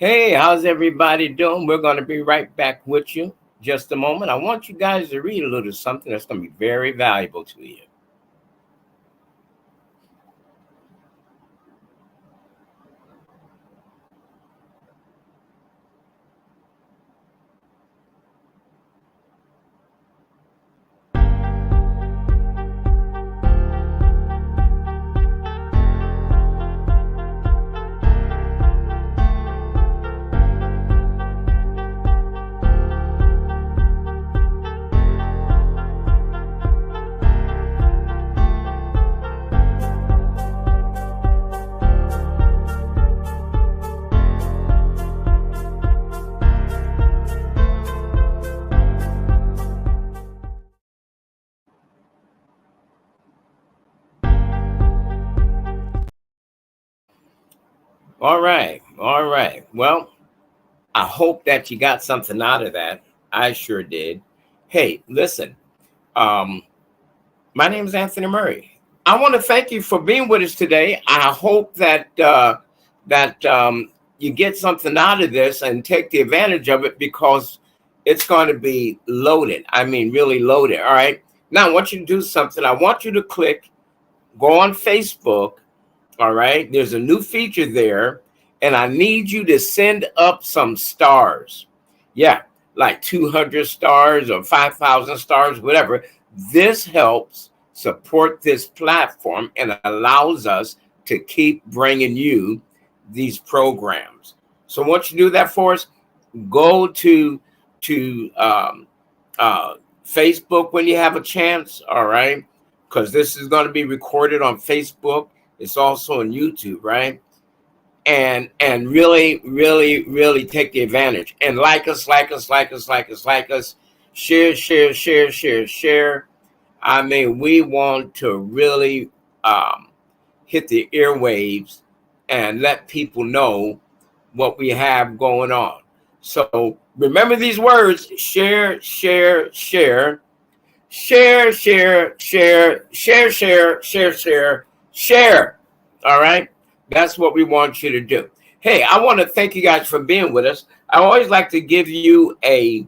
Hey, how's everybody doing? We're going to be right back with you. Just a moment. I want you guys to read a little something that's going to be very valuable to you. All right. All right. Well, I hope that you got something out of that. I sure did. Hey, listen. Um, my name is Anthony Murray. I want to thank you for being with us today. I hope that you get something out of this and take the advantage of it because it's going to be loaded. I mean, really loaded. All right. Now, I want you to do something. I want you to go on Facebook. All right. There's a new feature there, and I need you to send up some stars. Yeah, like 200 stars or 5,000 stars, whatever. This helps support this platform and allows us to keep bringing you these programs. So once you do that for us, go to uh, Facebook when you have a chance. All right, because this is going to be recorded on Facebook. It's also on YouTube, right? And really take the advantage and like us, share. I mean, we want to really hit the airwaves and let people know what we have going on. So remember these words: share, share, share, share, share, share, share, share, share, share, share. All right. That's what we want you to do. Hey, I want to thank you guys for being with us. I always like to give you a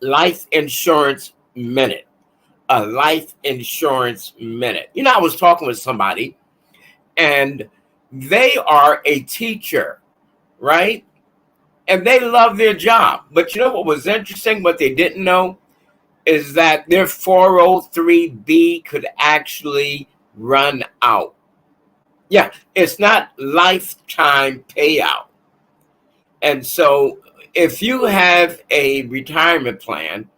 life insurance minute. A life insurance minute. You know, I was talking with somebody and they are a teacher, right? And they love their job. But you know what was interesting? What they didn't know is that their 403B could actually run out. Yeah, it's not lifetime payout. And so if you have a retirement plan,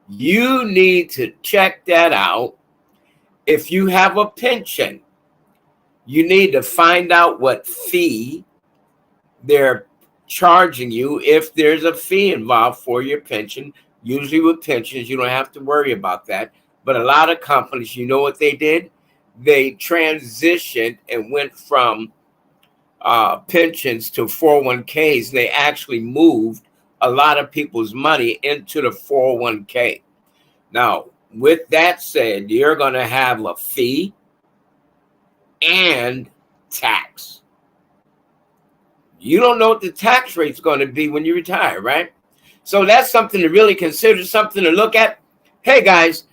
you need to check that out. If you have a pension, you need to find out what fee they're charging you if there's a fee involved for your pension. Usually with pensions, you don't have to worry about that. But a lot of companies, you know what they did? They transitioned and went from pensions to 401ks. They actually moved a lot of people's money into the 401k. Now, with that said, you're going to have a fee and tax. You don't know what the tax rate's going to be when you retire, right? So that's something to really consider, something to look at. Hey, guys,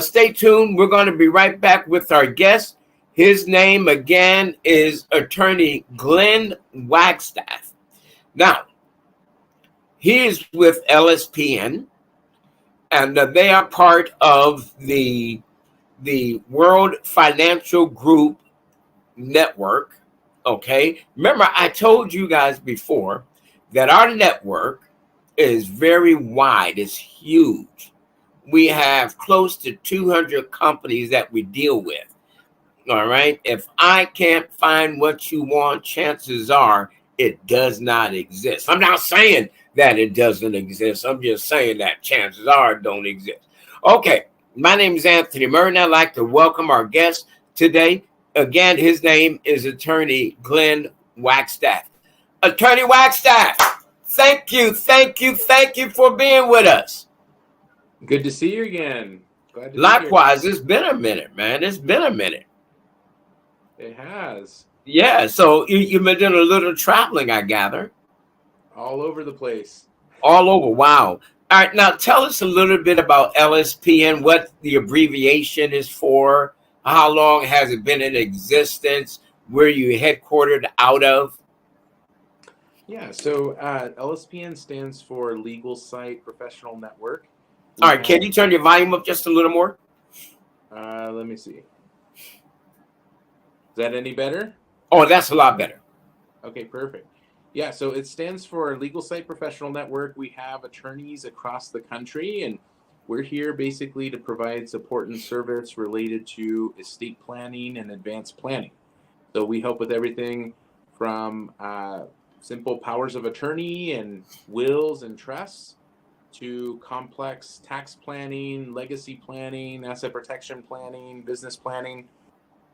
stay tuned. We're going to be right back with our guest. His name, again, is Attorney Glenn Wagstaff. Now, he is with LSPN, and they are part of the World Financial Group Network. Okay, remember I told you guys before that our network is very wide. It's huge. We have close to 200 companies that we deal with. All right. If I can't find what you want, chances are it does not exist. I'm not saying that it doesn't exist. I'm just saying that chances are it don't exist. Okay. My name is Anthony Murray, and I'd like to welcome our guest today. Again, his name is Attorney Glenn Wagstaff. Attorney Wagstaff, thank you for being with us. Good to see you again. Glad to Likewise, it's been a minute, man. It's been a minute. It has. Yeah, so you've been doing a little traveling, I gather. all over the place. All over. Wow. All right. Now tell us a little bit about LSPN, what the abbreviation is for, how long has it been in existence, where you headquartered out of? Yeah, so LSPN stands for Legal Site Professional Network. All right. Can you turn your volume up just a little more? Let me see. Is that any better? Oh, that's a lot better. Okay, perfect. Yeah, so it stands for Legal Site Professional Network. We have attorneys across the country, and we're here basically to provide support and service related to estate planning and advanced planning. So we help with everything from simple powers of attorney and wills and trusts to complex tax planning, legacy planning, asset protection planning, business planning.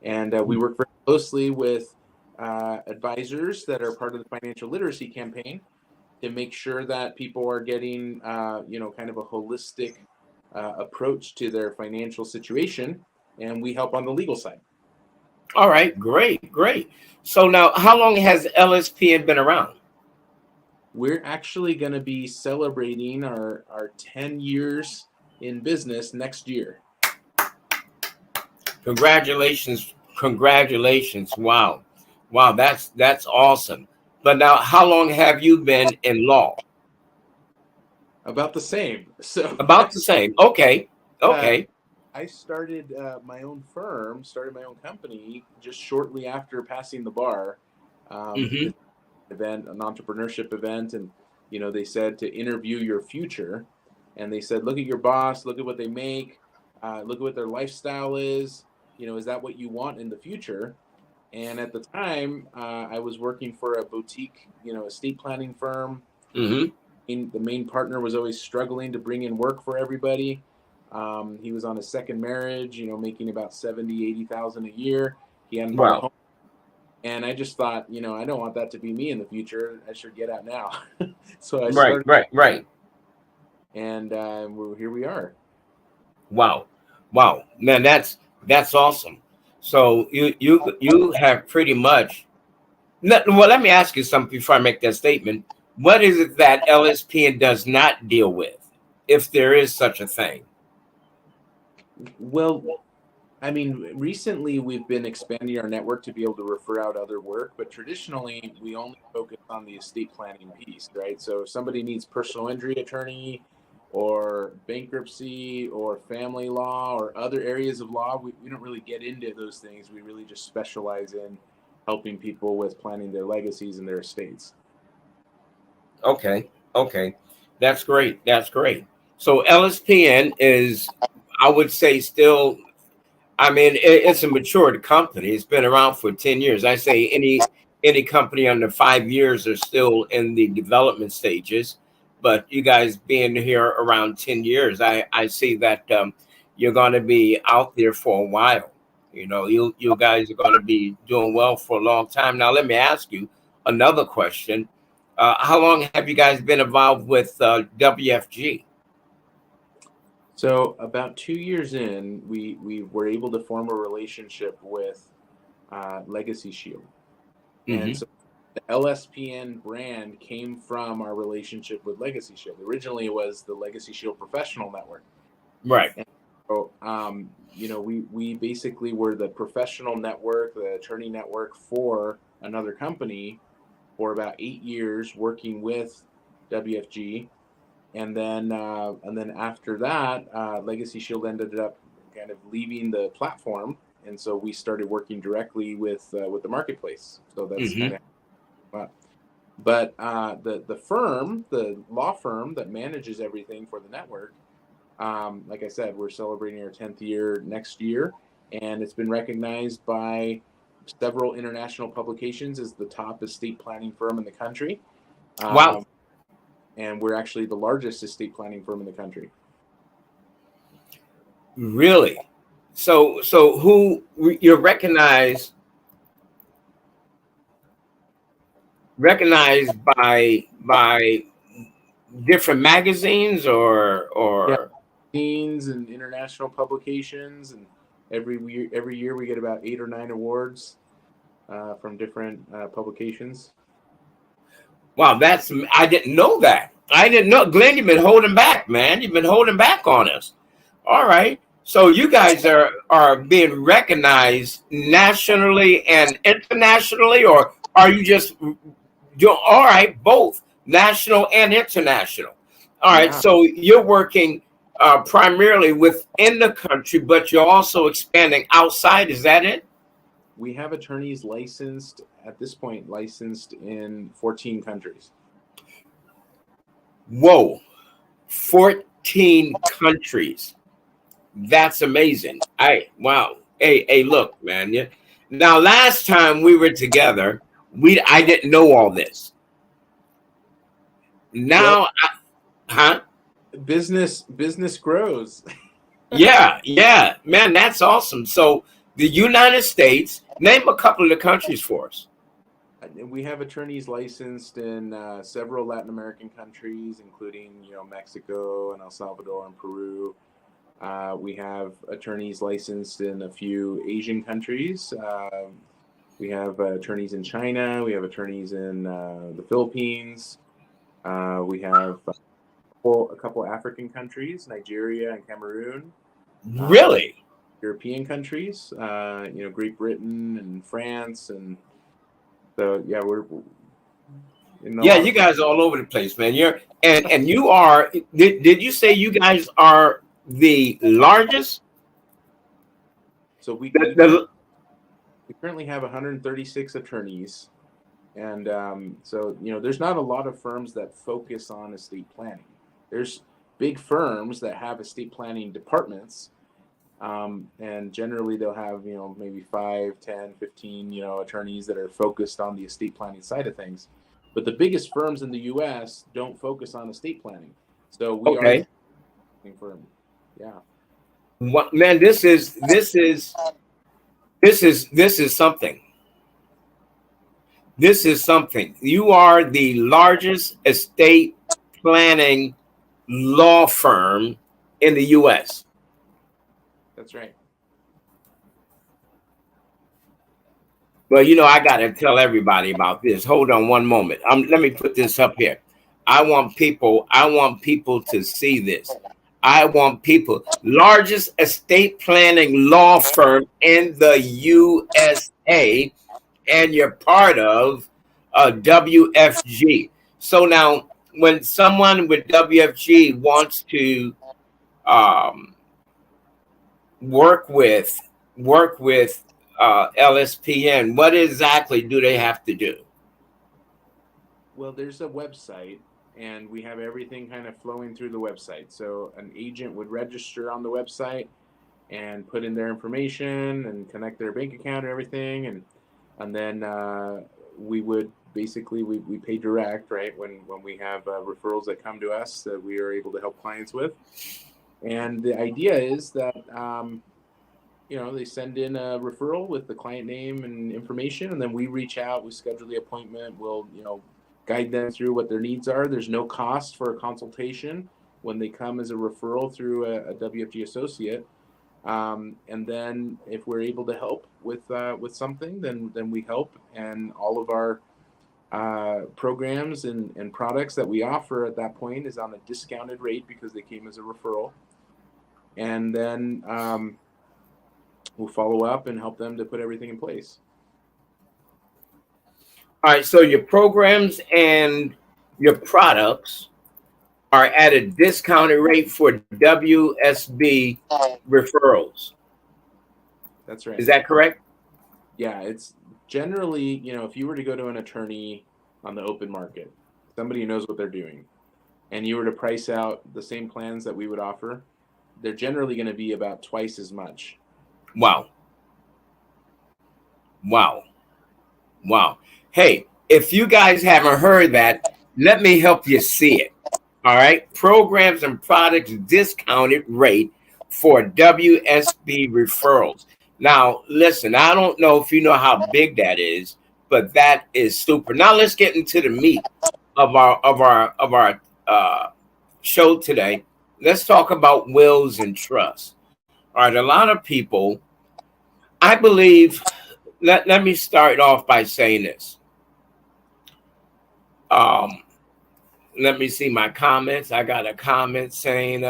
And we work very closely with advisors that are part of the financial literacy campaign to make sure that people are getting, kind of a holistic approach to their financial situation. And we help on the legal side. All right. Great. Great. So now, how long has LSPN been around? We're actually going to be celebrating our 10 years in business next year. Congratulations. Congratulations. Wow. Wow. That's awesome. But now, how long have you been in law? About the same. So About the same. Okay. Okay. I started my own firm, started my own company just shortly after passing the bar. Mm-hmm. Event, an entrepreneurship event, and they said to interview your future, and they said, look at your boss, look at what they make, look at what their lifestyle is. Is that what you want in the future? And at the time, I was working for a boutique, estate planning firm. Mm-hmm. The main partner was always struggling to bring in work for everybody. He was on his second marriage, making about 80,000 a year. He hadn't bought a home. And I just thought, I don't want that to be me in the future. I should get out now. So I started. Right. And here we are. Wow. Man, that's awesome. So you have pretty much. Well, let me ask you something before I make that statement. What is it that LSPN does not deal with, if there is such a thing? Well, I mean, recently we've been expanding our network to be able to refer out other work, but traditionally we only focus on the estate planning piece, right? So if somebody needs personal injury attorney or bankruptcy or family law or other areas of law, we don't really get into those things. We really just specialize in helping people with planning their legacies and their estates. Okay. That's great. So LSPN is, I would say, still, I mean, it's a matured company. It's been around for 10 years. I say any company under 5 years are still in the development stages, but you guys being here around 10 years, I see that you're going to be out there for a while. You guys are going to be doing well for a long time. Now, let me ask you another question. How long have you guys been involved with WFG? So about 2 years in, we were able to form a relationship with Legacy Shield. Mm-hmm. And so the LSPN brand came from our relationship with Legacy Shield. Originally, it was the Legacy Shield Professional Network. Right. And so, we basically were the professional network, the attorney network for another company for about 8 years, working with WFG. And then after that, Legacy Shield ended up kind of leaving the platform, and so we started working directly with the marketplace. So that's kind of. But the firm, the law firm that manages everything for the network, like I said, we're celebrating our 10th year next year, and it's been recognized by several international publications as the top estate planning firm in the country. Wow. And we're actually the largest estate planning firm in the country. Really? So who you're recognized by different magazines or magazines and international publications, and every year we get about 8 or 9 awards from different publications. Wow, I didn't know that. I didn't know. Glenn, you've been holding back, man. You've been holding back on us. All right. So you guys are being recognized nationally and internationally, or are you just doing all right, both national and international? All right. Yeah, So you're working primarily within the country, but you're also expanding outside. Is that it? we have attorneys licensed at this point, licensed in 14 countries. Whoa, 14 countries. That's amazing. Wow. Hey, look, man. Yeah. Now, last time we were together, I didn't know all this. Well, Now, huh? business grows. Yeah, man. That's awesome. So, the United States. Name a couple of the countries for us. We have attorneys licensed in several Latin American countries, including Mexico and El Salvador and Peru. We have attorneys licensed in a few Asian countries. We have attorneys in China. We have attorneys in the Philippines. We have a couple African countries, Nigeria and Cameroon. Really? European countries, Great Britain and France, and so yeah, we're you guys are all over the place, man. And you are. Did you say you guys are the largest? So we currently have 136 attorneys, and so there's not a lot of firms that focus on estate planning. There's big firms that have estate planning departments. And generally they'll have, maybe 5, 10, 15, attorneys that are focused on the estate planning side of things. But the biggest firms in the U.S. don't focus on estate planning. So we are a firm. Yeah. What, man, this is something. This is something. You are the largest estate planning law firm in the U.S. That's right. Well, I got to tell everybody about this. Hold on one moment. Let me put this up here. I want people to see this. I want people. Largest estate planning law firm in the USA, and you're part of WFG. So now, when someone with WFG wants to work with LSPN, what exactly do they have to do? Well, there's a website, and we have everything kind of flowing through the website. So an agent would register on the website and put in their information and connect their bank account and everything, and then we would basically we pay direct, right, when we have referrals that come to us that we are able to help clients with. And the idea is that, they send in a referral with the client name and information, and then we reach out, we schedule the appointment, we'll, guide them through what their needs are. There's no cost for a consultation when they come as a referral through a WFG associate. And then if we're able to help with something, then we help. And all of our programs and products that we offer at that point is on a discounted rate because they came as a referral. And then we'll follow up and help them to put everything in place. All right, so your programs and your products are at a discounted rate for WSB referrals. That's right. Is that correct? Yeah, it's generally, if you were to go to an attorney on the open market, somebody who knows what they're doing, and you were to price out the same plans that we would offer, they're generally going to be about twice as much. Wow. Hey, if you guys haven't heard that, let me help you see it. All right. Programs and products discounted rate for WSB referrals. Now, listen, I don't know if you know how big that is, but that is super. Now let's get into the meat of our show today. Let's talk about wills and trusts. All right. A lot of people, I believe, let me start off by saying this. Um, let me see my comments. I got a comment saying,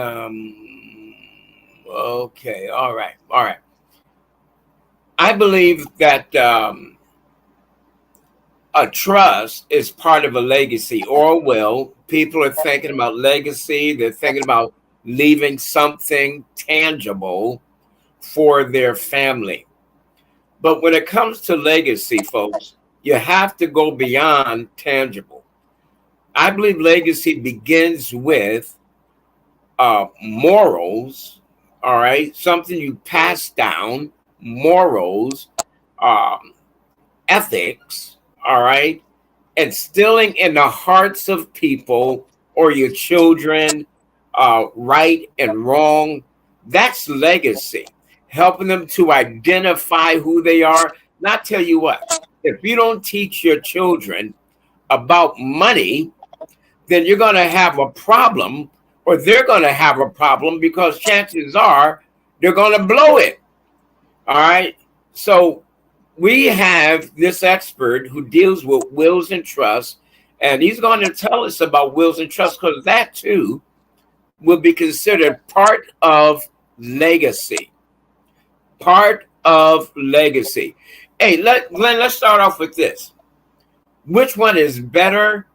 okay, all right, all right. I believe that a trust is part of a legacy or a will. People are thinking about legacy, they're thinking about leaving something tangible for their family. But when it comes to legacy, folks, you have to go beyond tangible. I believe legacy begins with morals, all right, something you pass down, morals, um, ethics, all right, instilling in the hearts of people or your children right and wrong. That's legacy, helping them to identify who they are. Not tell you what, if you don't teach your children about money, then you're going to have a problem, or they're going to have a problem, because chances are they're going to blow it. All right. So we have this expert who deals with wills and trusts, and he's going to tell us about wills and trusts, because that too will be considered part of legacy. Part of legacy. Hey, Glenn, let's start off with this. Which one is better,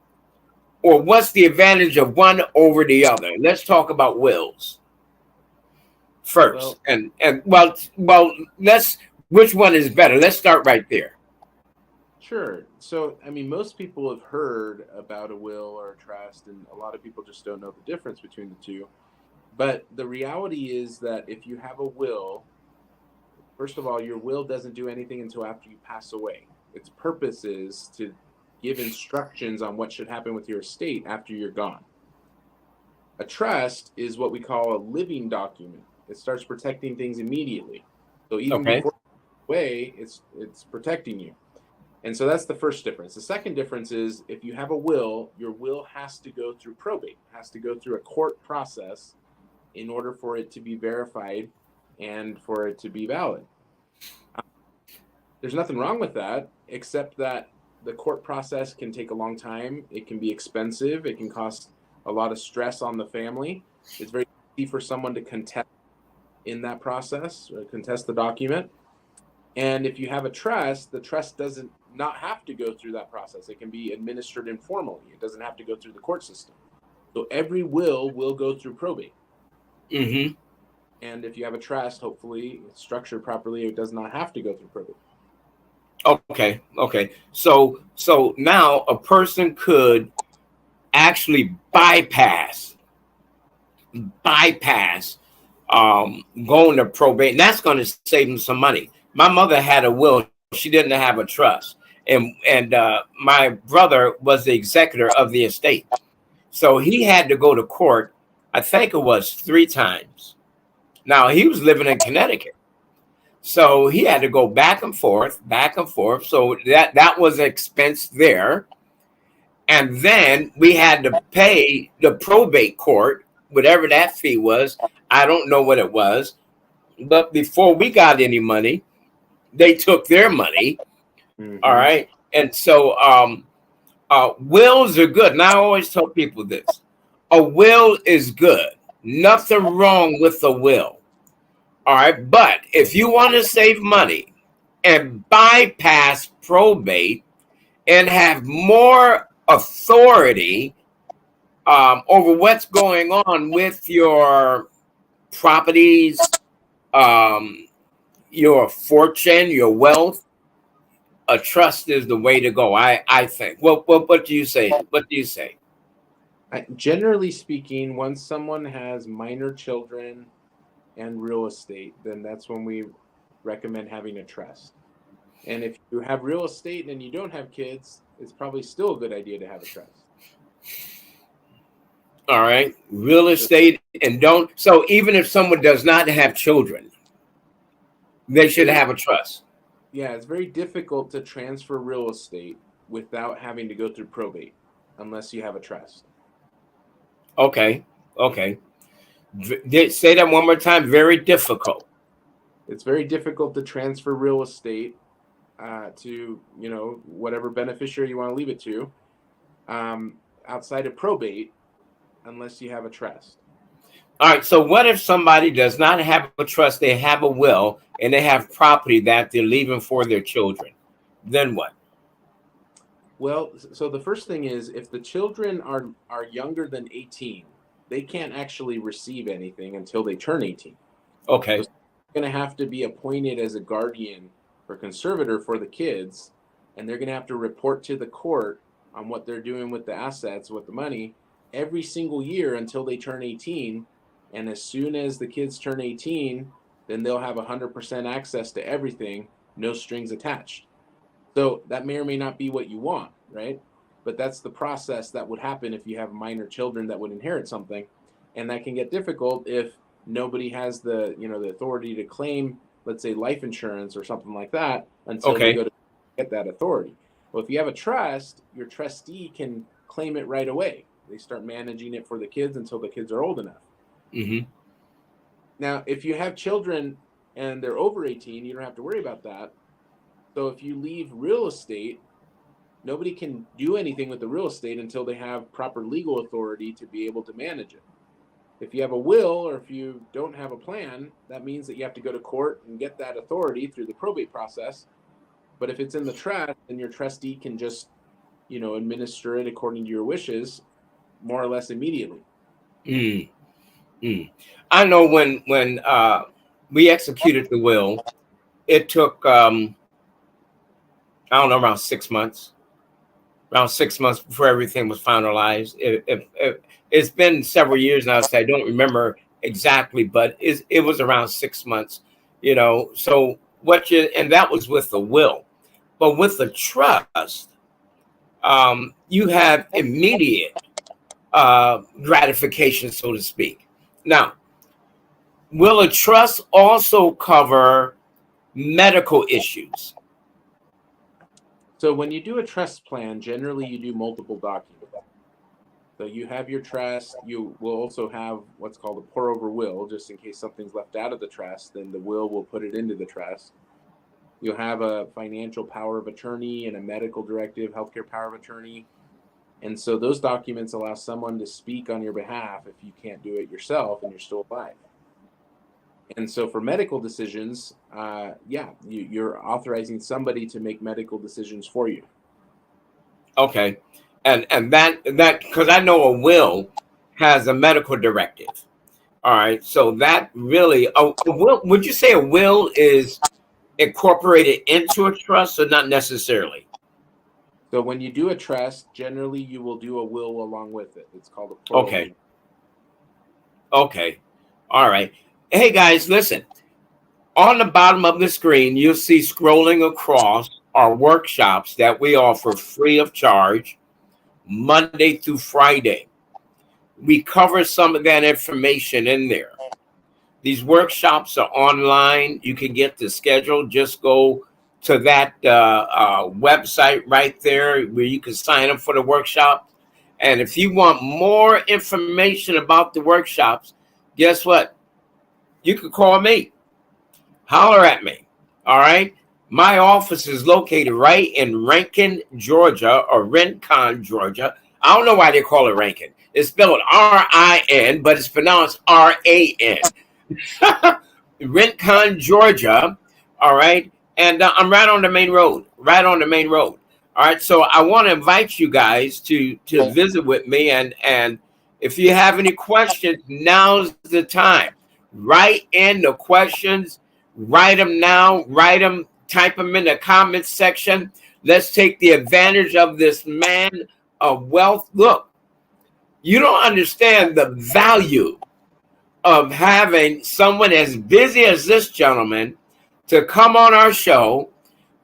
or what's the advantage of one over the other? Let's talk about wills first. Well, let's, which one is better? Let's start right there. Sure. So, I mean, most people have heard about a will or a trust, and a lot of people just don't know the difference between the two. But the reality is that if you have a will, first of all, your will doesn't do anything until after you pass away. Its purpose is to give instructions on what should happen with your estate after you're gone. A trust is what we call a living document. It starts protecting things immediately. So even before away, it's protecting you. And so that's the first difference. The second difference is, if you have a will, your will has to go through probate, has to go through a court process in order for it to be verified and for it to be valid. There's nothing wrong with that, except that the court process can take a long time. It can be expensive. It can cost a lot of stress on the family. It's very easy for someone to contest in that process, or contest the document. And if you have a trust, the trust doesn't not have to go through that process. It can be administered informally. It doesn't have to go through the court system. So every will go through probate. Mm-hmm. And if you have a trust, hopefully it's structured properly, it does not have to go through probate. Okay. So now a person could actually bypass going to probate, and that's going to save them some money. My mother had a will; she didn't have a trust, and my brother was the executor of the estate, so he had to go to court. I think it was 3 times. Now he was living in Connecticut, so he had to go back and forth. So that was expense there. And then we had to pay the probate court, whatever that fee was. I don't know what it was. But before we got any money, they took their money. Mm-hmm. All right. And so wills are good. And I always tell people this. A will is good. Nothing wrong with a will. All right. But if you want to save money and bypass probate and have more authority over what's going on with your properties, your fortune, your wealth, a trust is the way to go. I think. What do you say? What do you say? Generally speaking, once someone has minor children and real estate, then that's when we recommend having a trust. And if you have real estate and you don't have kids, it's probably still a good idea to have a trust. All right. Real estate and don't. So even if someone does not have children, they should have a trust. Yeah, it's very difficult to transfer real estate without having to go through probate unless you have a trust. Okay. Say that one more time. Very difficult. It's very difficult to transfer real estate to, whatever beneficiary you want to leave it to, outside of probate unless you have a trust. All right. So what if somebody does not have a trust, they have a will, and they have property that they're leaving for their children? Then what? Well, so the first thing is if the children are younger than 18, they can't actually receive anything until they turn 18. Okay. So they're going to have to be appointed as a guardian or conservator for the kids, and they're going to have to report to the court on what they're doing with the assets, with the money, every single year until they turn 18. And as soon as the kids turn 18, then they'll have 100% access to everything, no strings attached. So that may or may not be what you want, right? But that's the process that would happen if you have minor children that would inherit something. And that can get difficult if nobody has the, the authority to claim, let's say, life insurance or something like that until you go to get that authority. Well, if you have a trust, your trustee can claim it right away. They start managing it for the kids until the kids are old enough. Mm-hmm. Now, if you have children and they're over 18, you don't have to worry about that. So if you leave real estate, nobody can do anything with the real estate until they have proper legal authority to be able to manage it. If you have a will or if you don't have a plan, that means that you have to go to court and get that authority through the probate process. But if it's in the trust, then your trustee can just, administer it according to your wishes, more or less immediately. I know when we executed the will, it took I don't know, around 6 months. Around 6 months before everything was finalized. It's been several years now, so I don't remember exactly, but it was around 6 months. So and that was with the will, but with the trust, you have immediate gratification, so to speak. Now, will a trust also cover medical issues? So when you do a trust plan, generally you do multiple documents. So you have your trust, you will also have what's called a pour over will, just in case something's left out of the trust, then the will will put it into the trust. You'll have a financial power of attorney and a medical directive, healthcare power of attorney. And so those documents allow someone to speak on your behalf if you can't do it yourself and you're still alive. And so for medical decisions, you're authorizing somebody to make medical decisions for you. Okay. And that because I know a will has a medical directive. All right. So that really, would you say a will is incorporated into a trust or not necessarily? So when you do a trust, generally you will do a will along with it. It's called a will. Okay. All right. Hey guys, listen. On the bottom of the screen, you'll see scrolling across our workshops that we offer free of charge, Monday through Friday. We cover some of that information in there. These workshops are online. You can get the schedule. Just go to that website right there where you can sign up for the workshop. And if you want more information about the workshops, guess what? You can call me. Holler at me. All right. My office is located right in Rankin, Georgia, or Rincon, Georgia. I don't know why they call it Rankin. It's spelled R-I-N, but it's pronounced R-A-N. Rincon, Georgia. All right. And I'm right on the main road. All right. So I want to invite you guys to visit with me. And if you have any questions, now's the time. Write in the questions. Write them now. Type them in the comments section. Let's take the advantage of this man of wealth. Look, you don't understand the value of having someone as busy as this gentleman to come on our show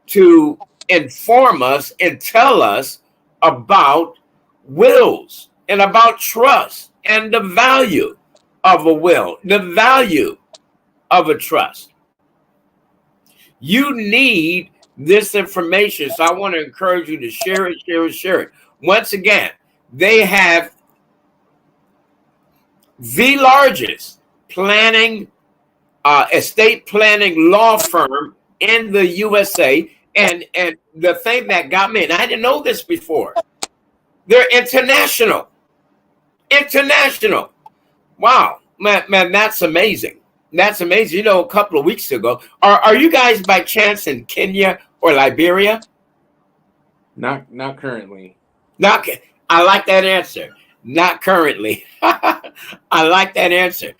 to inform us and tell us about wills and about trust and the value of a will, the value of a trust. You need this information. So I want to encourage you to share it. Once again, they have the largest estate planning law firm in the USA. And the thing that got me, and I didn't know this before, They're international. International. Wow, man, that's amazing. That's amazing. You know, a couple of weeks ago, are you guys by chance in Kenya or Liberia? Not currently. Not. I like that answer. Not currently. I like that answer.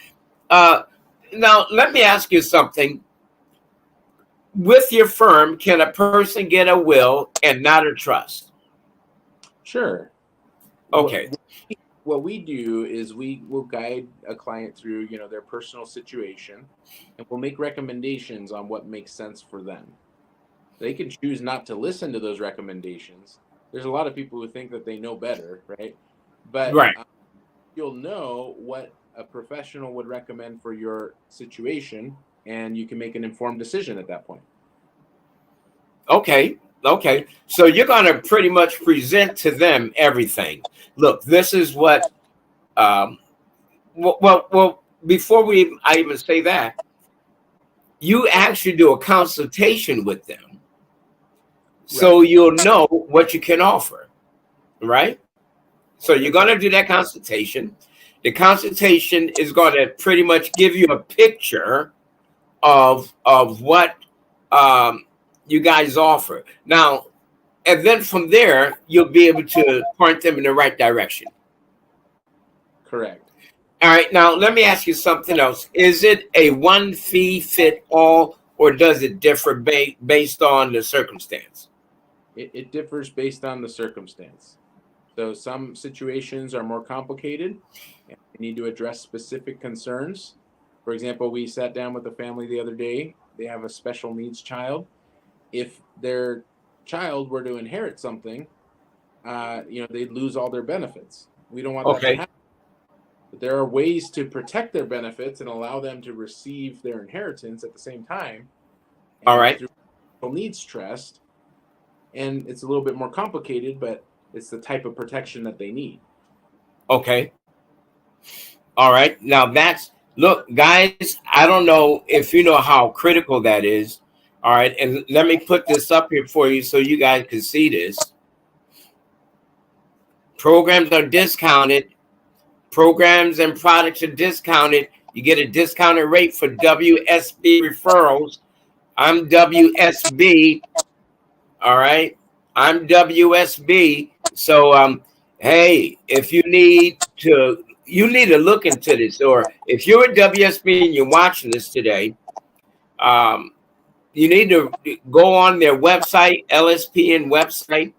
Now, let me ask you something. With your firm, can a person get a will and not a trust? Sure. Okay. What we do is we will guide a client through, their personal situation, and we'll make recommendations on what makes sense for them. They can choose not to listen to those recommendations. There's a lot of people who think that they know better, right? But Right. You'll know what a professional would recommend for your situation, and you can make an informed decision at that point. Okay. Okay. So you're going to pretty much present to them everything. Look, this is what. Well. Before I even say that, you actually do a consultation with them, so Right. you'll know what you can offer, right? So you're going to do that consultation. The consultation is going to pretty much give you a picture of what you guys offer. Now, and then from there, you'll be able to point them in the right direction. Correct. All right. Now, let me ask you something else. Is it a one fee fit all, or does it differ based on the circumstance? It differs based on the circumstance. So some situations are more complicated and we need to address specific concerns. For example, we sat down with a family the other day. They have a special needs child. If their child were to inherit something, they'd lose all their benefits. We don't want that to happen. But there are ways to protect their benefits and allow them to receive their inheritance at the same time. All right. Through special needs trust. And it's a little bit more complicated, but it's the type of protection that they need. Okay. All right. Now look, guys, I don't know if you know how critical that is. All right. And let me put this up here for you so you guys can see this. Programs are discounted. Programs and products are discounted. You get a discounted rate for WSB referrals. I'm WSB. All right. I'm WSB. So, hey, if you need to look into this, or if you're a WSB and you're watching this today, you need to go on their website, LSPN website,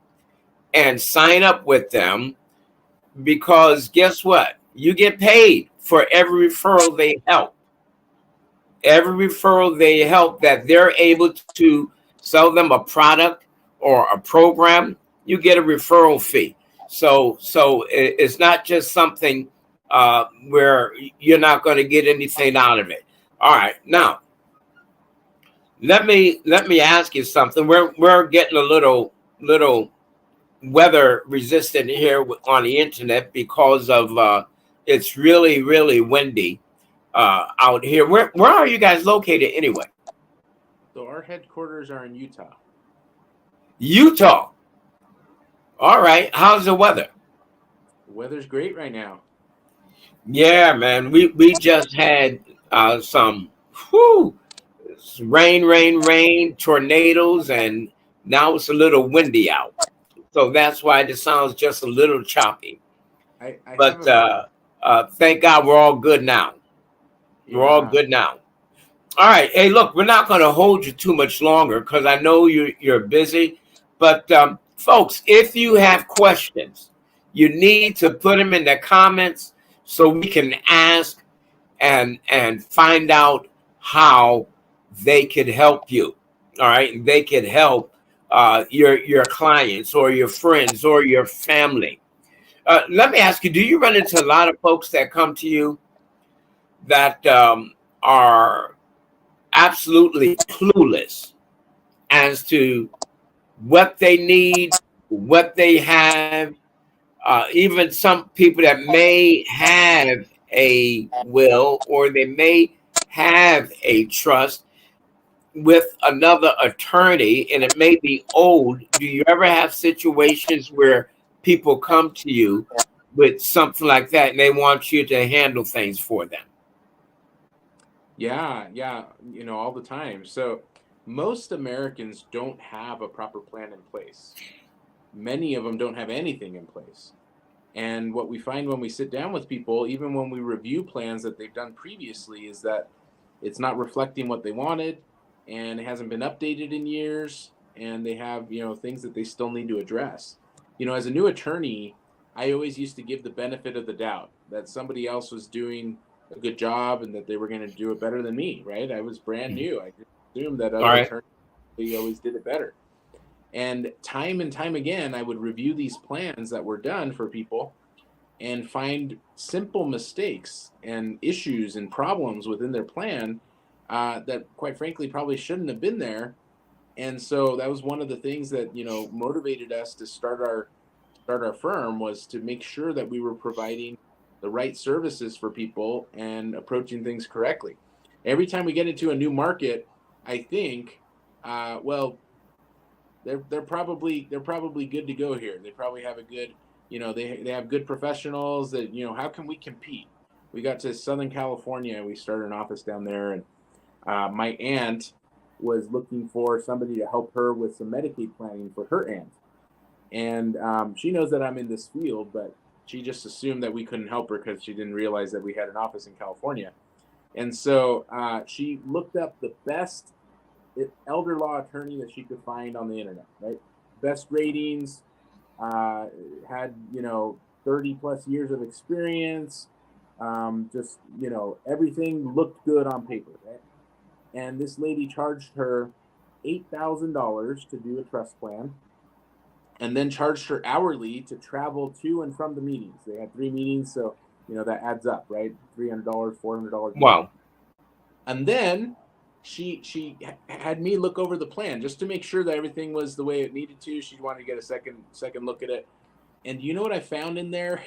and sign up with them, because guess what? You get paid for every referral they help. Every referral they help that they're able to sell them a product or a program, you get a referral fee. So it's not just something where you're not going to get anything out of it. All right, now let me ask you something. We're getting a little weather resistant here on the internet because of it's really, really windy out here. Where are you guys located anyway? So our headquarters are in Utah. Utah. All right. How's the weather? The weather's great right now. Yeah, man. We just had some rain, tornadoes, and now it's a little windy out. So that's why the sound's just a little choppy. But thank God we're all good now. Yeah. We're all good now. All right. Hey, look, we're not going to hold you too much longer because I know you're busy. But folks, if you have questions, you need to put them in the comments so we can ask and find out how they could help you. All right. They could help your clients or your friends or your family. Let me ask you, do you run into a lot of folks that come to you that are absolutely clueless as to what they need, what they have? Even some people that may have a will or they may have a trust with another attorney and it may be old. Do you ever have situations where people come to you with something like that and they want you to handle things for them? Yeah, all the time. So most Americans don't have a proper plan in place. Many of them don't have anything in place. And what we find when we sit down with people, even when we review plans that they've done previously, is that it's not reflecting what they wanted, and it hasn't been updated in years, and they have, things that they still need to address. As a new attorney, I always used to give the benefit of the doubt that somebody else was doing a good job and that they were going to do it better than me, right? I was brand new. I just assumed that All other right. attorneys, they always did it better. And time again, I would review these plans that were done for people and find simple mistakes and issues and problems within their plan that, quite frankly, probably shouldn't have been there. And so that was one of the things that motivated us to start our firm, was to make sure that we were providing the right services for people and approaching things correctly. Every time we get into a new market, I think, well, they're probably good to go here. They probably have a good, they have good professionals that, how can we compete? We got to Southern California, we started an office down there, and my aunt was looking for somebody to help her with some Medicaid planning for her aunt. And she knows that I'm in this field, but she just assumed that we couldn't help her because she didn't realize that we had an office in California. And so she looked up the best elder law attorney that she could find on the internet, right? Best ratings, had 30 plus years of experience, just everything looked good on paper, right? And this lady charged her $8,000 to do a trust plan, and then charged her hourly to travel to and from the meetings. They had 3 meetings, so that adds up, right? $300, $400 a month. Wow. And then she had me look over the plan just to make sure that everything was the way it needed to. She wanted to get a second look at it. And you know what I found in there?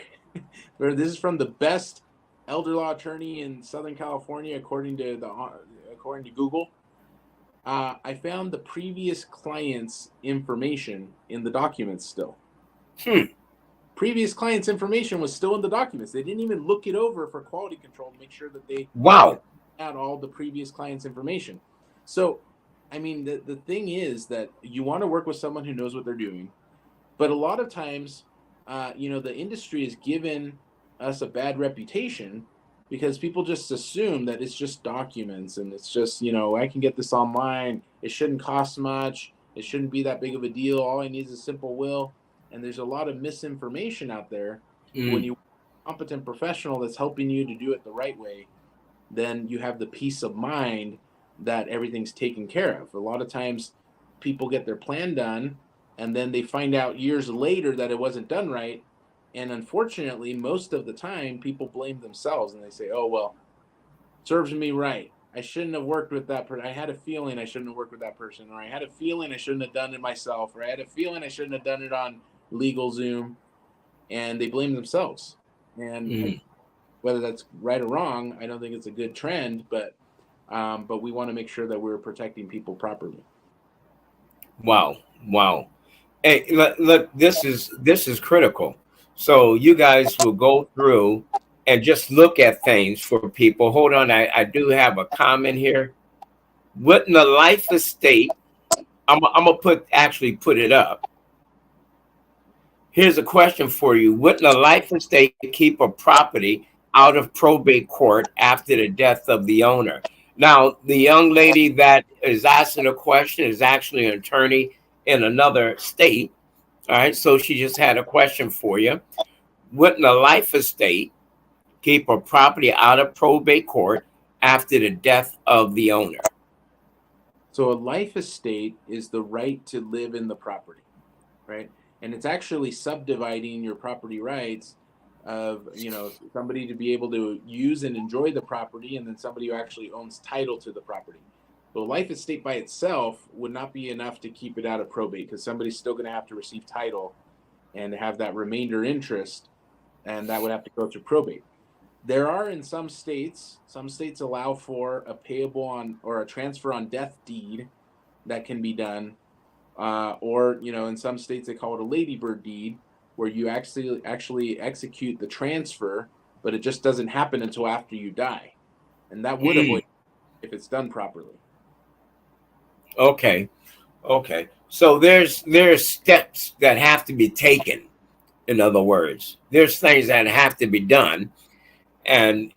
Where this is from the best elder law attorney in Southern California, according to Google. I found the previous client's information in the documents still. Hmm. Previous client's information was still in the documents. They didn't even look it over for quality control to make sure that they Wow. had all the previous client's information. So, I mean, the thing is that you want to work with someone who knows what they're doing. But a lot of times, the industry has given us a bad reputation because people just assume that it's just documents and it's just, I can get this online. It shouldn't cost much. It shouldn't be that big of a deal. All I need is a simple will. And there's a lot of misinformation out there. When you competent professional that's helping you to do it the right way, then you have the peace of mind that everything's taken care of. A lot of times people get their plan done and then they find out years later that it wasn't done right. And unfortunately, most of the time, people blame themselves and they say, oh, well, serves me right. I shouldn't have worked with that person. I had a feeling I shouldn't have worked with that person. Or I had a feeling I shouldn't have done it myself. Or I had a feeling I shouldn't have done it on LegalZoom. And they blame themselves. And whether that's right or wrong, I don't think it's a good trend, but we want to make sure that we're protecting people properly. Wow. Wow. Hey, look, this is critical. So you guys will go through and just look at things for people. Hold on, I do have a comment here. Wouldn't a life estate? I'm gonna put it up. Here's a question for you. Wouldn't a life estate keep a property out of probate court after the death of the owner? Now, the young lady that is asking a question is actually an attorney in another state. All right, so she just had a question for you. Wouldn't a life estate keep a property out of probate court after the death of the owner? So a life estate is the right to live in the property, right? And it's actually subdividing your property rights of, somebody to be able to use and enjoy the property, and then somebody who actually owns title to the property. So a life estate by itself would not be enough to keep it out of probate, because somebody's still going to have to receive title and have that remainder interest, and that would have to go through probate. There are in some states allow for a payable on or a transfer on death deed that can be done, or in some states they call it a ladybird deed, where you actually execute the transfer, but it just doesn't happen until after you die, and that would avoid if it's done properly. Okay. Okay. So there's steps that have to be taken. In other words, there's things that have to be done, and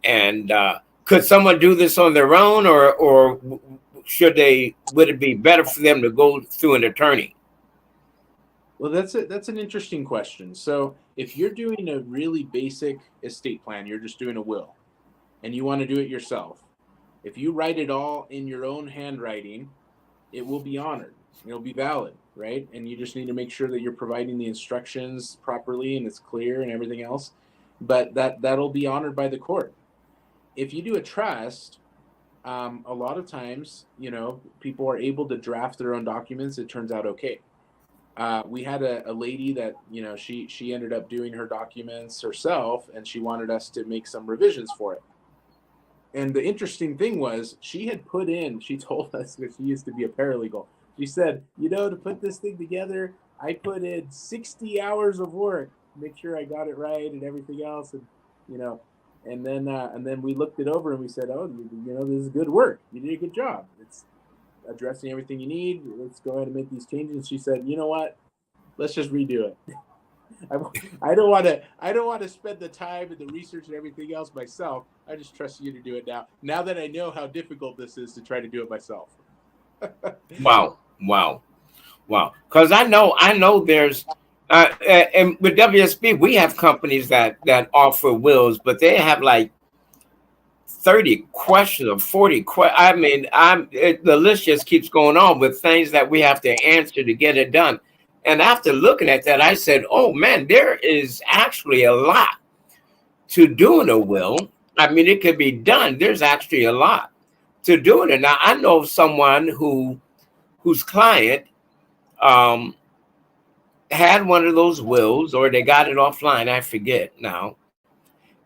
could someone do this on their own, or would it be better for them to go through an attorney? Well, that's an interesting question. So if you're doing a really basic estate plan, you're just doing a will, and you want to do it yourself. If you write it all in your own handwriting, it will be honored. It'll be valid, right? And you just need to make sure that you're providing the instructions properly and it's clear and everything else. But that'll be honored by the court. If you do a trust, a lot of times, people are able to draft their own documents. It turns out okay. We had a lady that, she ended up doing her documents herself, and she wanted us to make some revisions for it. And the interesting thing was she told us that she used to be a paralegal. She said, to put this thing together, I put in 60 hours of work, make sure I got it right and everything else. And then we looked it over and we said, oh, this is good work. You did a good job. It's addressing everything you need. Let's go ahead and make these changes. And she said, you know what? Let's just redo it. I don't want to spend the time and the research and everything else myself. I just trust you to do it now that I know how difficult this is to try to do it myself. Wow. Because I know there's and with WSB we have companies that offer wills, but they have like 30 questions or 40 questions. I mean, the list just keeps going on with things that we have to answer to get it done. And after looking at that, I said, oh man, there is actually a lot to doing a will. I mean, it could be done. There's actually a lot to doing it. Now, I know someone whose client had one of those wills, or they got it offline, I forget now,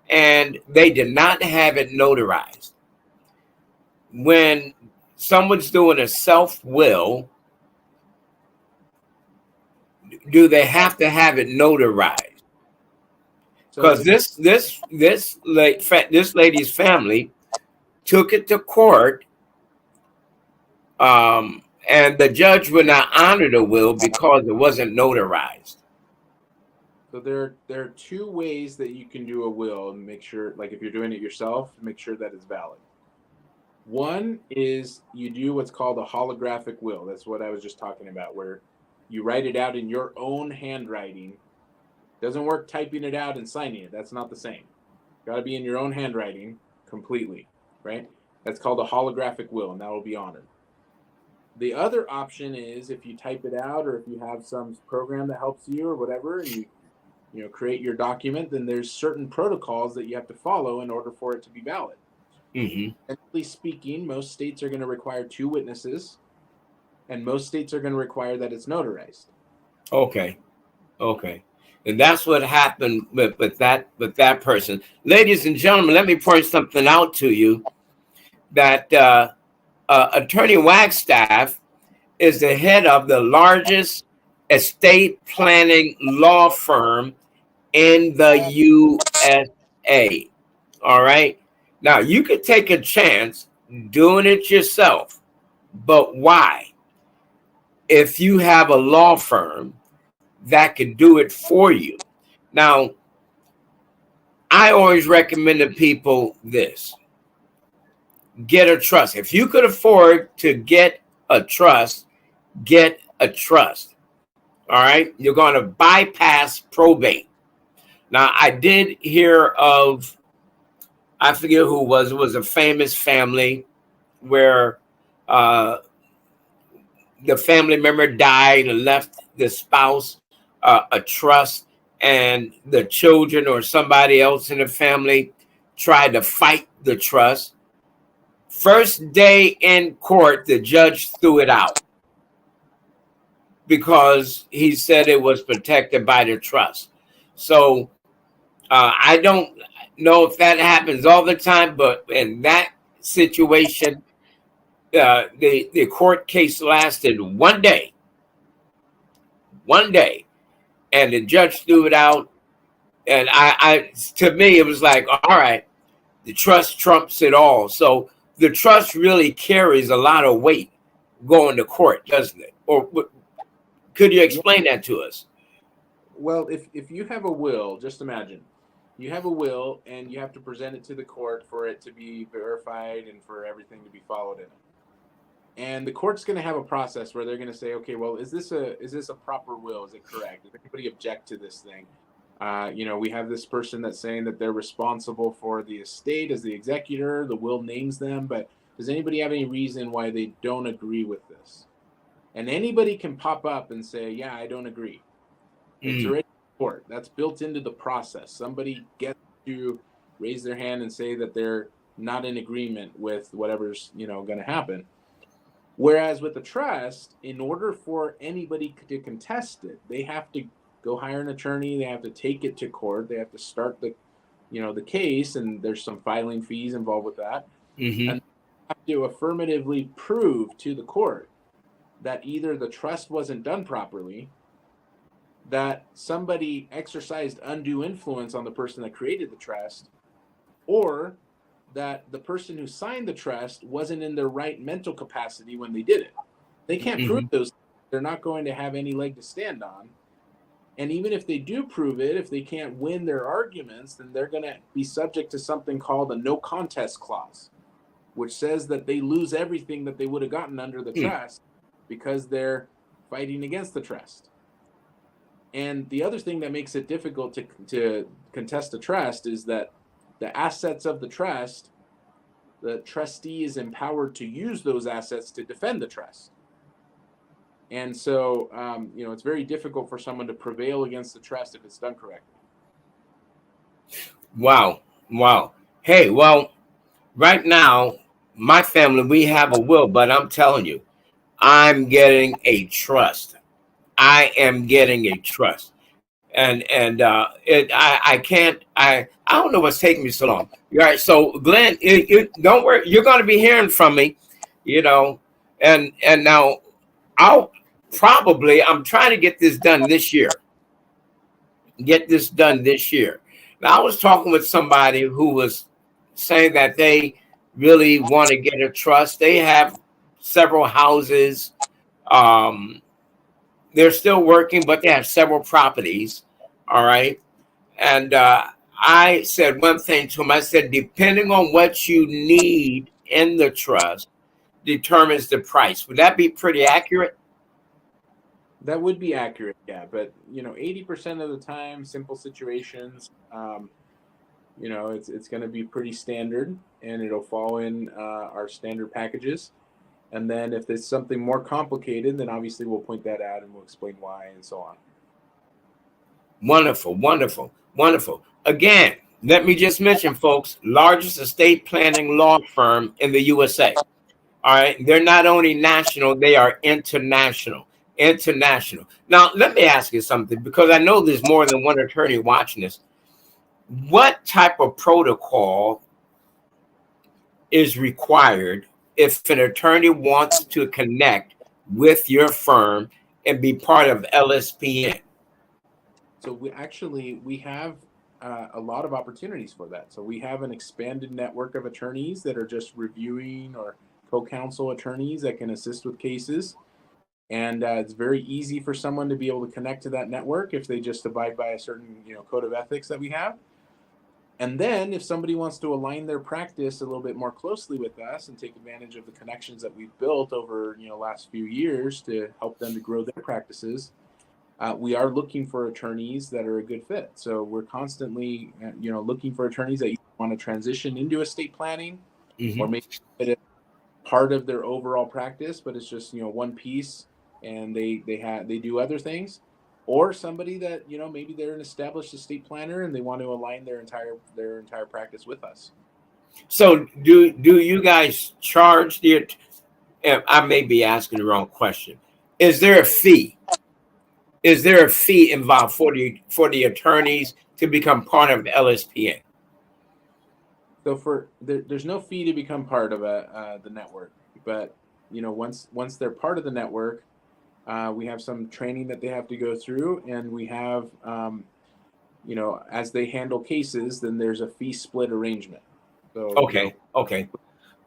and they did not have it notarized. When someone's doing a self-will, do they have to have it notarized? Because this lady's family took it to court, and the judge would not honor the will because it wasn't notarized. So there are two ways that you can do a will and make sure, like if you're doing it yourself, make sure that it's valid. One is you do what's called a holographic will. That's what I was just talking about, where you write it out in your own handwriting. Doesn't work typing it out and signing it. That's not the same. Got to be in your own handwriting completely, right? That's called a holographic will, and that will be honored. The other option is if you type it out, or if you have some program that helps you or whatever, and you create your document, then there's certain protocols that you have to follow in order for it to be valid. Mm-hmm. Generally speaking, most states are going to require 2 witnesses, and most states are going to require that it's notarized. Okay. And that's what happened with that person. Ladies and gentlemen, let me point something out to you, that Attorney Wagstaff is the head of the largest estate planning law firm in the USA. All right. Now, you could take a chance doing it yourself, but why? If you have a law firm that could do it for you. Now, I always recommend to people this: get a trust. If you could afford to get a trust, get a trust. All right. You're going to bypass probate. Now, I did hear of, I forget who it was a famous family where the family member died and left the spouse a trust, and the children or somebody else in the family tried to fight the trust. First day in court, the judge threw it out because he said it was protected by the trust. So I don't know if that happens all the time, but in that situation, the court case lasted one day, and the judge threw it out. And to me, it was like, all right, the trust trumps it all. So the trust really carries a lot of weight going to court, doesn't it? Or could you explain that to us? Well, if you have a will, just imagine you have a will and you have to present it to the court for it to be verified and for everything to be followed in it. And the court's going to have a process where they're going to say, okay, well, is this a proper will? Is it correct? Does anybody object to this thing? We have this person that's saying that they're responsible for the estate as the executor. The will names them, but does anybody have any reason why they don't agree with this? And anybody can pop up and say, yeah, I don't agree. It's already in court. That's built into the process. Somebody gets to raise their hand and say that they're not in agreement with whatever's going to happen. Whereas with the trust, in order for anybody to contest it, they have to go hire an attorney. They have to take it to court. They have to start the case, and there's some filing fees involved with that. Mm-hmm. And they have to affirmatively prove to the court that either the trust wasn't done properly, that somebody exercised undue influence on the person that created the trust, or that the person who signed the trust wasn't in their right mental capacity when they did it. They can't prove those. They're not going to have any leg to stand on. And even if they do prove it, if they can't win their arguments, then they're going to be subject to something called a no contest clause, which says that they lose everything that they would have gotten under the trust because they're fighting against the trust. And the other thing that makes it difficult to contest a trust is that the assets of the trust, the trustee is empowered to use those assets to defend the trust. And so, it's very difficult for someone to prevail against the trust if it's done correctly. Wow. Hey, well, right now, my family, we have a will, but I'm telling you, I'm getting a trust. I am getting a trust. And I don't know what's taking me so long. All right, so Glenn, don't worry, you're going to be hearing from me, and now I'm trying to get this done this year. Now, I was talking with somebody who was saying that they really want to get a trust. They have several houses. They're still working, but they have several properties. All right. And I said one thing to him. I said, depending on what you need in the trust determines the price. Would that be pretty accurate? That would be accurate, yeah. But 80% of the time, simple situations, it's going to be pretty standard, and it'll fall in our standard packages. And then if there's something more complicated, then obviously we'll point that out and we'll explain why and so on. Wonderful. Again, let me just mention, folks, largest estate planning law firm in the USA. All right. They're not only national, they are international. Now, let me ask you something, because I know there's more than one attorney watching this. What type of protocol is required if an attorney wants to connect with your firm and be part of LSPN? So we have a lot of opportunities for that. So we have an expanded network of attorneys that are just reviewing, or co-counsel attorneys that can assist with cases. And it's very easy for someone to be able to connect to that network if they just abide by a certain code of ethics that we have. And then if somebody wants to align their practice a little bit more closely with us and take advantage of the connections that we've built over last few years to help them to grow their practices, we are looking for attorneys that are a good fit. So we're constantly looking for attorneys that want to transition into estate planning, or maybe it part of their overall practice, but it's just one piece, and they do other things. Or somebody that maybe they're an established estate planner and they want to align their entire practice with us. So do you guys charge I may be asking the wrong question. Is there a fee? Is there a fee involved for the attorneys to become part of LSPN? So there's no fee to become part of the network, but once they're part of the network, We have some training that they have to go through, and we have, as they handle cases, then there's a fee split arrangement. So, Okay. Okay.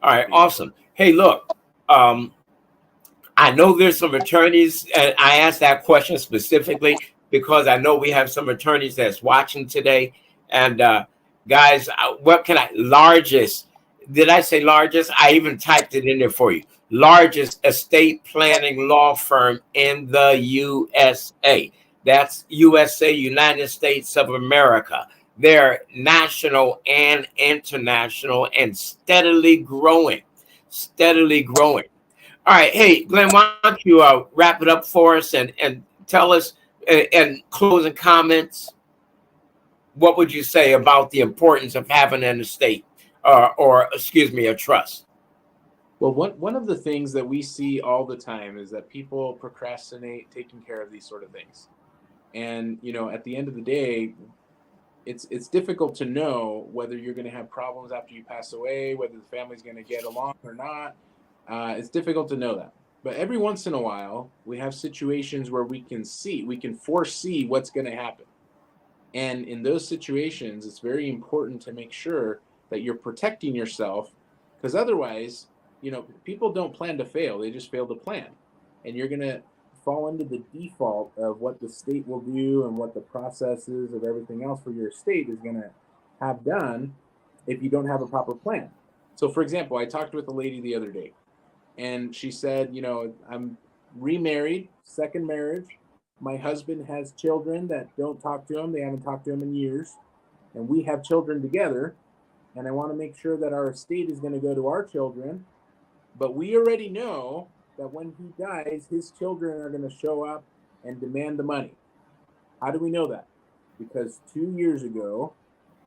All right. Awesome. Hey, look, I know there's some attorneys, and I asked that question specifically because I know we have some attorneys that's watching today. And guys, what can largest, did I say largest? I even typed it in there for you. Largest estate planning law firm in the USA. That's USA, United States of America. They're national and international and steadily growing, steadily growing. All right. Hey, Glenn, why don't you wrap it up for us and tell us and closing comments, what would you say about the importance of having an estate or excuse me, a trust? Well, one of the things that we see all the time is that people procrastinate taking care of these sort of things. And, at the end of the day, it's difficult to know whether you're going to have problems after you pass away, whether the family's going to get along or not. It's difficult to know that. But every once in a while, we have situations where we can foresee what's going to happen. And in those situations, it's very important to make sure that you're protecting yourself, because otherwise, people don't plan to fail. They just fail to plan. And you're going to fall into the default of what the state will do and what the processes of everything else for your estate is going to have done if you don't have a proper plan. So, for example, I talked with a lady the other day, and she said, I'm remarried, second marriage. My husband has children that don't talk to him. They haven't talked to him in years. And we have children together. And I want to make sure that our estate is going to go to our children. But we already know that when he dies, his children are going to show up and demand the money. How do we know that? Because 2 years ago,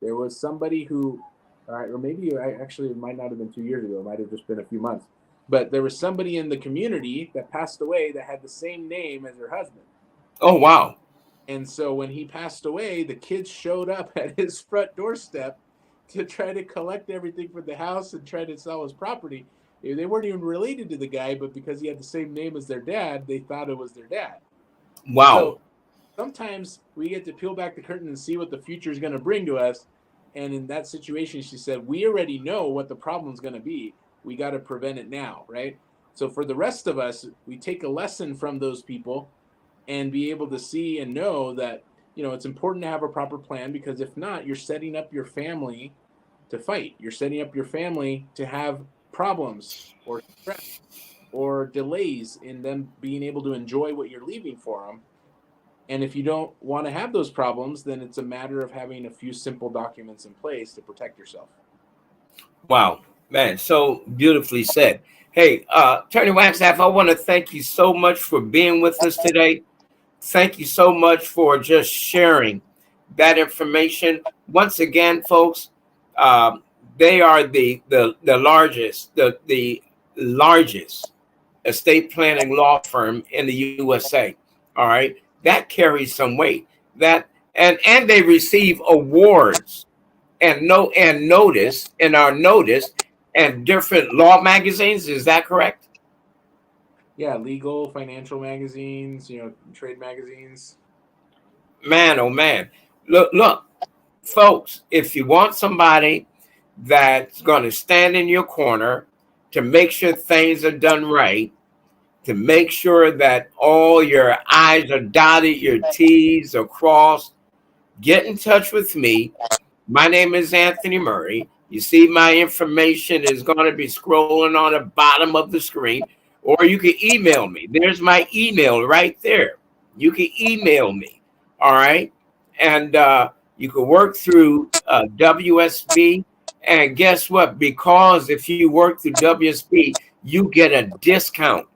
there was somebody who, or maybe it might not have been 2 years ago. It might have just been a few months. But there was somebody in the community that passed away that had the same name as her husband. Oh, wow. And so when he passed away, the kids showed up at his front doorstep to try to collect everything for the house and try to sell his property. They weren't even related to the guy, but because he had the same name as their dad, they thought it was their dad. Wow. So sometimes we get to peel back the curtain and see what the future is going to bring to us. And in that situation, she said, we already know what the problem is going to be. We got to prevent it now, right? So for the rest of us, we take a lesson from those people and be able to see and know that, it's important to have a proper plan, because if not, you're setting up your family to fight. You're setting up your family to have problems or stress or delays in them being able to enjoy what you're leaving for them. And if you don't want to have those problems, then it's a matter of having a few simple documents in place to protect yourself. Wow, man, so beautifully said. Hey, Attorney Wagstaff, I want to thank you so much for being with us today. Thank you so much for just sharing that information. Once again, folks, they are the largest estate planning law firm in the USA. All right, that carries some weight. And they receive awards and notice and different law magazines. Is that correct? Yeah, legal, financial magazines, trade magazines. Man, oh man. Look, folks, if you want somebody that's going to stand in your corner to make sure things are done right, to make sure that all your I's are dotted, your T's are crossed, get in touch with me. My name is Anthony Murray. You see my information is going to be scrolling on the bottom of the screen, or you can email me. There's my email right there. You can email me, all right? And you can work through WSB. And guess what? Because if you work through WSB, you get a discount.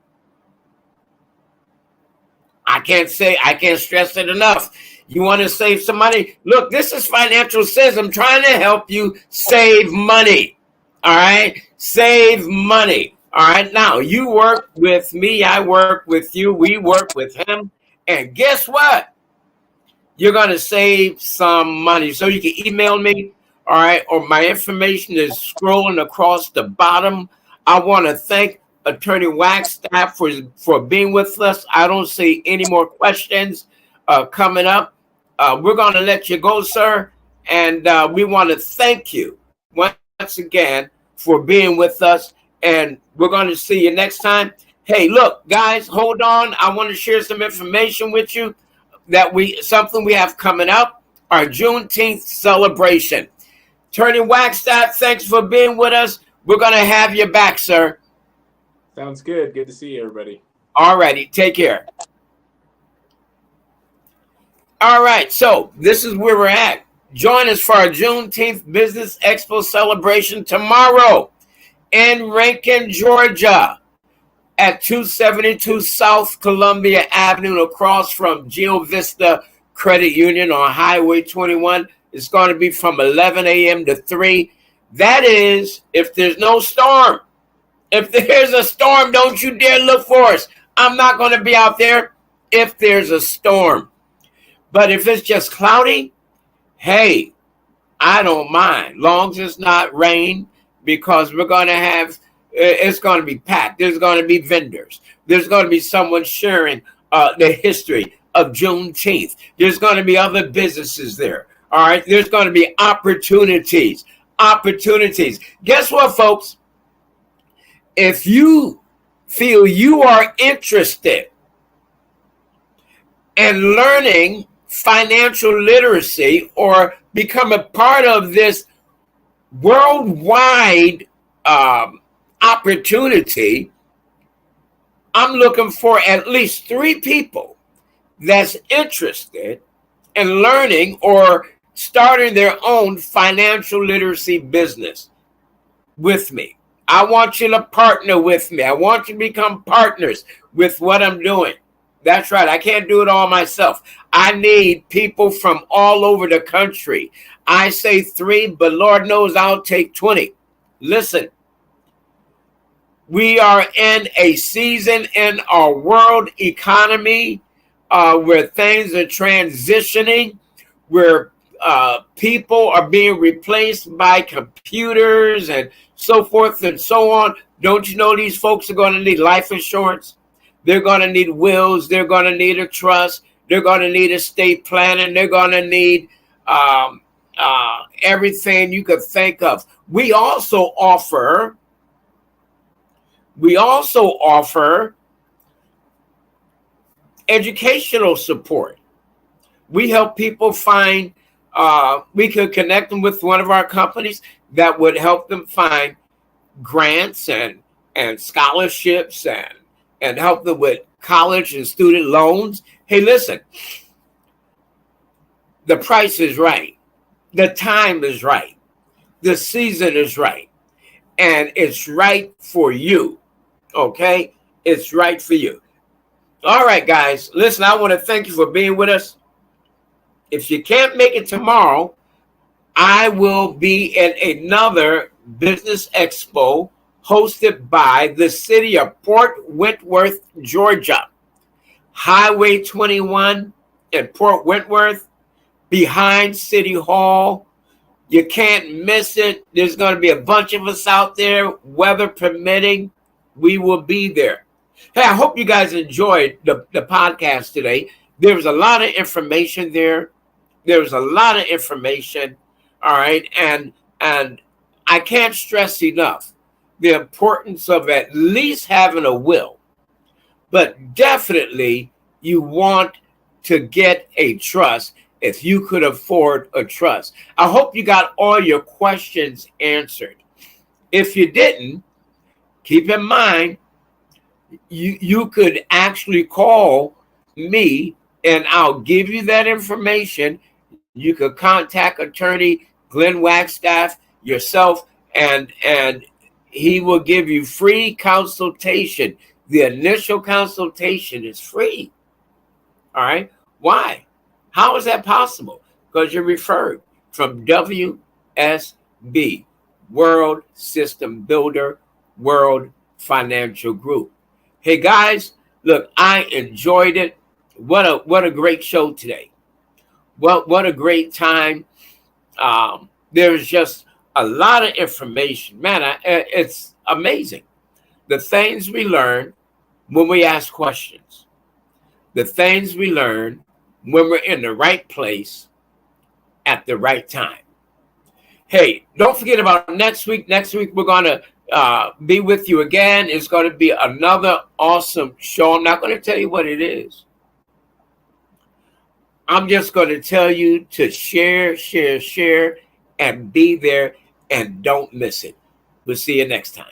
I can't stress it enough. You want to save some money? Look, this is Financial Sense. I'm trying to help you save money. All right? Save money. All right? Now, you work with me. I work with you. We work with him. And guess what? You're going to save some money. So you can email me. All right? Or my information is scrolling across the bottom. I want to thank Attorney Wagstaff for being with us. I don't see any more questions coming up. We're going to let you go, sir. And we want to thank you once again for being with us. And we're going to see you next time. Hey, look, guys, hold on. I want to share some information with you that something we have coming up, our Juneteenth celebration. Attorney Wagstaff, thanks for being with us. We're going to have you back, sir. Sounds good. Good to see you, everybody. All righty. Take care. All right. So this is where we're at. Join us for our Juneteenth Business Expo celebration tomorrow in Rankin, Georgia at 272 South Columbia Avenue across from Geo Vista Credit Union on Highway 21. It's going to be from 11 a.m. to 3. That is, if there's no storm. If there's a storm, don't you dare look for us. I'm not going to be out there if there's a storm. But if it's just cloudy, hey, I don't mind. Long as it's not rain, because we're going to have, it's going to be packed. There's going to be vendors. There's going to be someone sharing the history of Juneteenth. There's going to be other businesses there. All right. There's going to be opportunities. Guess what, folks? If you feel you are interested in learning financial literacy or become a part of this worldwide opportunity, I'm looking for at least 3 people that's interested in learning or starting their own financial literacy business with me. I want you to partner with me. I want you to become partners with what I'm doing. That's right. I can't do it all myself. I need people from all over the country. I say 3, but Lord knows I'll take 20. Listen, we are in a season in our world economy where things are transitioning, where people are being replaced by computers and so forth and so on. Don't you know these folks are going to need life insurance? They're going to need wills. They're going to need a trust. They're going to need estate planning. They're going to need everything you could think of. We also offer educational support. We help people find, we could connect them with one of our companies that would help them find grants and scholarships and help them with college and student loans. Hey, listen, the price is right. The time is right. The season is right. And it's right for you. Okay? It's right for you. All right, guys. Listen, I want to thank you for being with us. If you can't make it tomorrow, I will be at another business expo hosted by the city of Port Wentworth, Georgia. Highway 21 in Port Wentworth, behind City Hall. You can't miss it. There's going to be a bunch of us out there, weather permitting. We will be there. Hey, I hope you guys enjoyed the podcast today. There was a lot of information there. There was a lot of information. All right. And I can't stress enough the importance of at least having a will. But definitely you want to get a trust if you could afford a trust. I hope you got all your questions answered. If you didn't, keep in mind, you could actually call me and I'll give you that information. You could contact attorney Glenn Wagstaff yourself and he will give you free consultation. The initial consultation is free. All right. Why? How is that possible? Because you're referred from WSB, World System Builder, World Financial Group. Hey guys, look, I enjoyed it. What a great show today. What a great time. There's just a lot of information. Man, it's amazing. the things we learn when we ask questions, the things we learn when we're in the right place at the right time. Hey, don't forget about next week. Next week, we're going to be with you again. It's going to be another awesome show. I'm not going to tell you what it is. I'm just going to tell you to share, and be there, and don't miss it. We'll see you next time.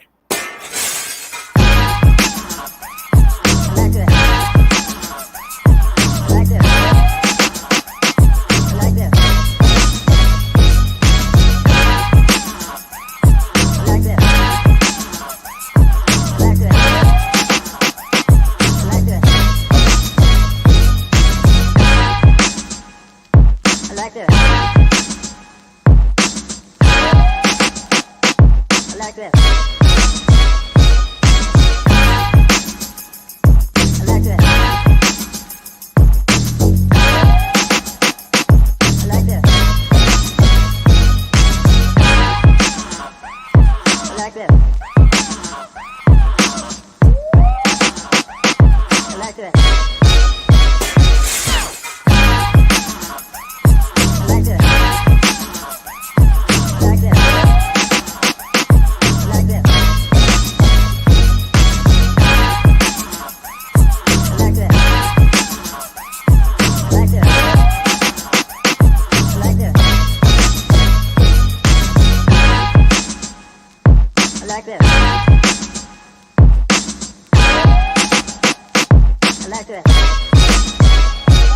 Like this.